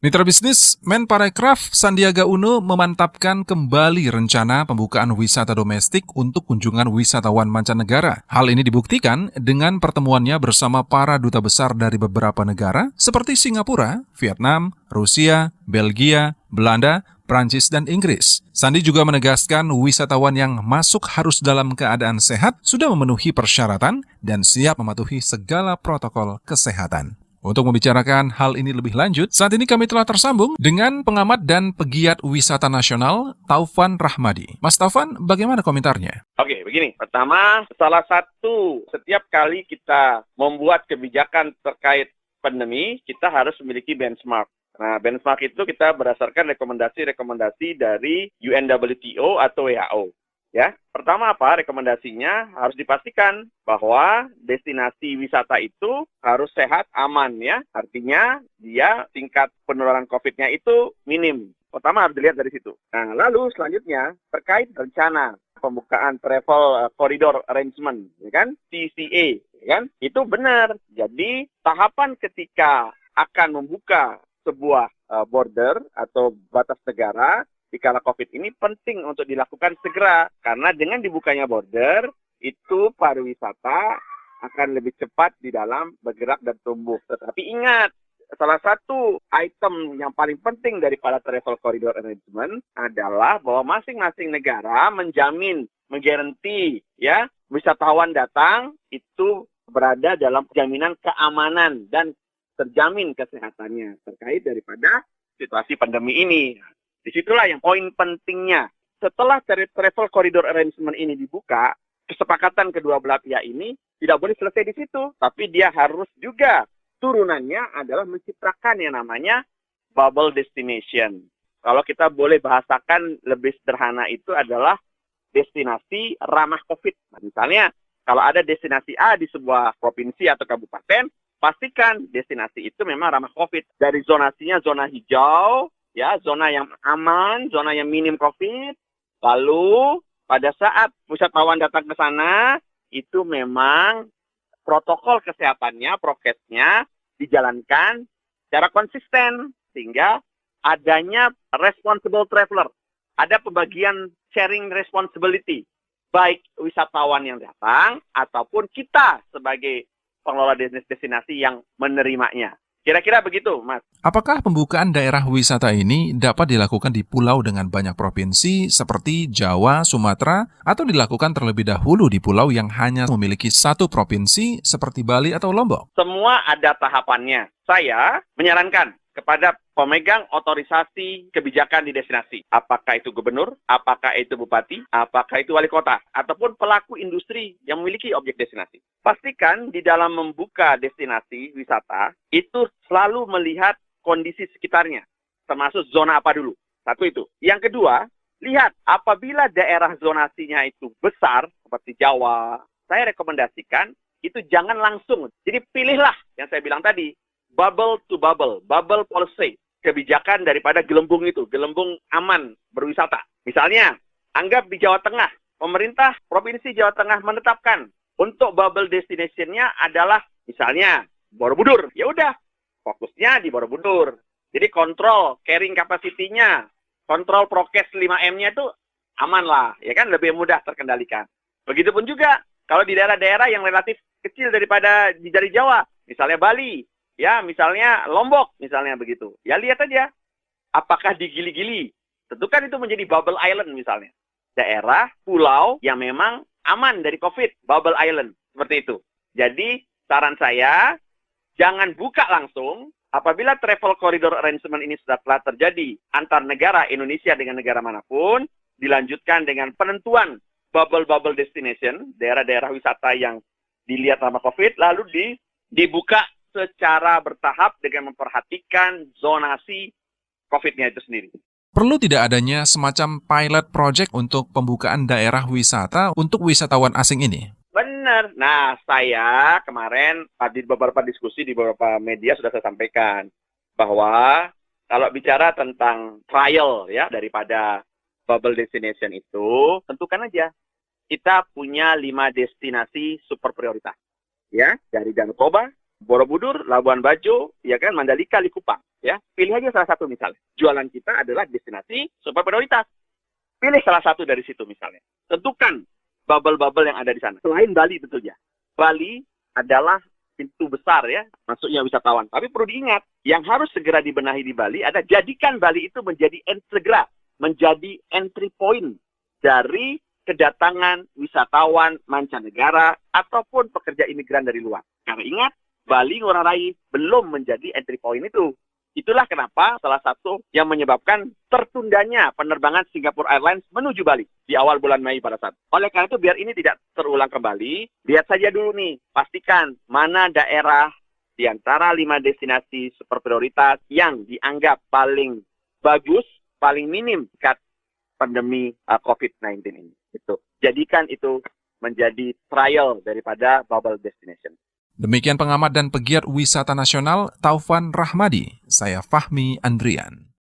Mitra bisnis, Menparekraf Sandiaga Uno memantapkan kembali rencana pembukaan wisata domestik untuk kunjungan wisatawan mancanegara. Hal ini dibuktikan dengan pertemuannya bersama para duta besar dari beberapa negara seperti Singapura, Vietnam, Rusia, Belgia, Belanda, Prancis, dan Inggris. Sandi juga menegaskan wisatawan yang masuk harus dalam keadaan sehat, sudah memenuhi persyaratan, dan siap mematuhi segala protokol kesehatan. Untuk membicarakan hal ini lebih lanjut, saat ini kami telah tersambung dengan pengamat dan pegiat wisata nasional, Taufan Rahmadi. Mas Taufan, bagaimana komentarnya? Oke, begini. Pertama, salah satu setiap kali kita membuat kebijakan terkait pandemi, kita harus memiliki benchmark. Nah, benchmark itu kita berdasarkan rekomendasi-rekomendasi dari UNWTO atau WHO. Ya, pertama apa? Rekomendasinya harus dipastikan bahwa destinasi wisata itu harus sehat, aman ya. Artinya dia tingkat penularan COVID-nya itu minim. Pertama harus dilihat dari situ. Nah, lalu selanjutnya terkait rencana pembukaan travel corridor arrangement, ya kan? TCA, ya kan? Itu benar. Jadi tahapan ketika akan membuka sebuah border atau batas negara di kala COVID ini penting untuk dilakukan segera. Karena dengan dibukanya border, itu pariwisata akan lebih cepat di dalam bergerak dan tumbuh. Tetapi ingat, salah satu item yang paling penting daripada travel corridor arrangement adalah bahwa masing-masing negara menjamin, menggaranti ya, wisatawan datang itu berada dalam jaminan keamanan dan terjamin kesehatannya terkait daripada situasi pandemi ini. Disitulah yang poin pentingnya. Setelah travel corridor arrangement ini dibuka, kesepakatan kedua belah pihak ini tidak boleh selesai di situ. Tapi dia harus juga turunannya adalah menciptakan yang namanya bubble destination. Kalau kita boleh bahasakan lebih sederhana itu adalah destinasi ramah COVID. Nah, misalnya kalau ada destinasi A di sebuah provinsi atau kabupaten, pastikan destinasi itu memang ramah COVID. Dari zonasinya zona hijau, ya, zona yang aman, zona yang minim COVID. Lalu pada saat wisatawan datang ke sana, itu memang protokol kesehatannya, prokesnya dijalankan secara konsisten. Sehingga adanya responsible traveler. Ada pembagian sharing responsibility. Baik wisatawan yang datang, ataupun kita sebagai pengelola destinasi yang menerimanya. Kira-kira begitu, Mas. Apakah pembukaan daerah wisata ini dapat dilakukan di pulau dengan banyak provinsi seperti Jawa, Sumatera, atau dilakukan terlebih dahulu di pulau yang hanya memiliki satu provinsi seperti Bali atau Lombok? Semua ada tahapannya. Saya menyarankan kepada pemegang otorisasi kebijakan di destinasi. Apakah itu gubernur, apakah itu bupati, apakah itu wali kota, ataupun pelaku industri yang memiliki objek destinasi. Pastikan di dalam membuka destinasi wisata, itu selalu melihat kondisi sekitarnya, termasuk zona apa dulu. Satu itu. Yang kedua, lihat apabila daerah zonasinya itu besar, seperti Jawa, saya rekomendasikan itu jangan langsung. Jadi pilihlah yang saya bilang tadi, bubble to bubble policy, kebijakan daripada gelembung itu, gelembung aman berwisata. Misalnya, anggap di Jawa Tengah, pemerintah Provinsi Jawa Tengah menetapkan untuk bubble destination-nya adalah misalnya Borobudur. Ya udah, fokusnya di Borobudur. Jadi kontrol carrying capacity-nya, kontrol prokes 5M-nya itu aman lah, ya kan, lebih mudah terkendalikan. Begitupun juga kalau di daerah-daerah yang relatif kecil daripada dari Jawa, misalnya Bali, ya, misalnya Lombok, misalnya begitu. Ya, lihat aja. Apakah di Gili-Gili? Tentu kan itu menjadi bubble island misalnya. Daerah, pulau yang memang aman dari COVID, bubble island. Seperti itu. Jadi, saran saya, jangan buka langsung. Apabila travel corridor arrangement ini sudah telah terjadi antar negara Indonesia dengan negara manapun, dilanjutkan dengan penentuan bubble destination, daerah-daerah wisata yang dilihat sama COVID, lalu dibuka secara bertahap dengan memperhatikan zonasi COVID-nya itu sendiri. Perlu tidak adanya semacam pilot project untuk pembukaan daerah wisata untuk wisatawan asing ini? Benar. Nah, saya kemarin di beberapa diskusi di beberapa media sudah saya sampaikan bahwa kalau bicara tentang trial ya daripada bubble destination itu, tentukan aja kita punya 5 destinasi super prioritas. Ya, dari Danau Toba, Borobudur, Labuan Bajo, ya kan, Mandalika, Likupang, ya. Pilih aja salah satu misalnya. Jualan kita adalah destinasi super prioritas. Pilih salah satu dari situ misalnya. Tentukan bubble-bubble yang ada di sana. Selain Bali tentunya. Bali adalah pintu besar ya, masuknya wisatawan. Tapi perlu diingat, yang harus segera dibenahi di Bali ada jadikan Bali itu menjadi entry point dari kedatangan wisatawan mancanegara ataupun pekerja imigran dari luar. Karena ingat, Bali Ngurah Rai belum menjadi entry point itu. Itulah kenapa salah satu yang menyebabkan tertundanya penerbangan Singapore Airlines menuju Bali di awal bulan Mei pada saat. Oleh karena itu, biar ini tidak terulang kembali, lihat saja dulu nih, pastikan mana daerah di antara 5 destinasi super prioritas yang dianggap paling bagus, paling minim tingkat pandemi COVID-19 ini. Gitu. Jadikan itu menjadi trial daripada bubble destination. Demikian pengamat dan pegiat wisata nasional Taufan Rahmadi. Saya Fahmi Andrian.